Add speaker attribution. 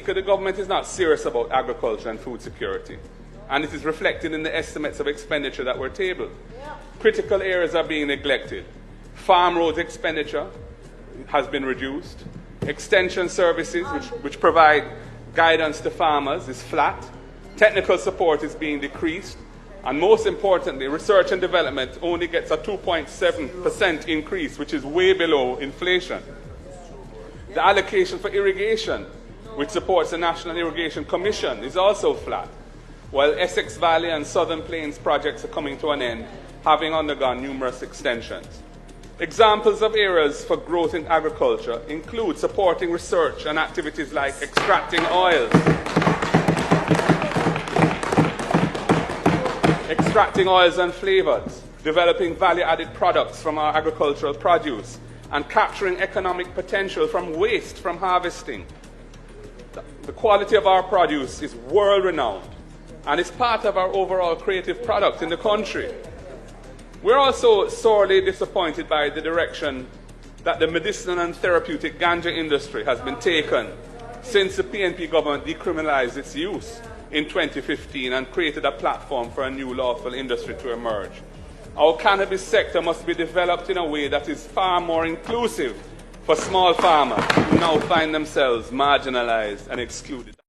Speaker 1: Speaker, the government is not serious about agriculture and food security, and it is reflected in the estimates of expenditure that were tabled. Critical areas are being neglected. Farm roads expenditure has been reduced. Extension services, which provide guidance to farmers, is flat. Technical support is being decreased. And most importantly, research and development only gets a 2.7% increase, which is way below inflation. The allocation for irrigation, which supports the National Irrigation Commission, is also flat, while Essex Valley and Southern Plains projects are coming to an end, having undergone numerous extensions. Examples of areas for growth in agriculture include supporting research and activities like extracting oils, and flavors, developing value-added products from our agricultural produce, and capturing economic potential from waste from harvesting. The quality of our produce is world-renowned, and is part of our overall creative product in the country. We're also sorely disappointed by the direction that the medicinal and therapeutic ganja industry has been taken since the PNP government decriminalized its use in 2015 and created a platform for a new lawful industry to emerge. Our cannabis sector must be developed in a way that is far more inclusive for small farmers who now find themselves marginalized and excluded.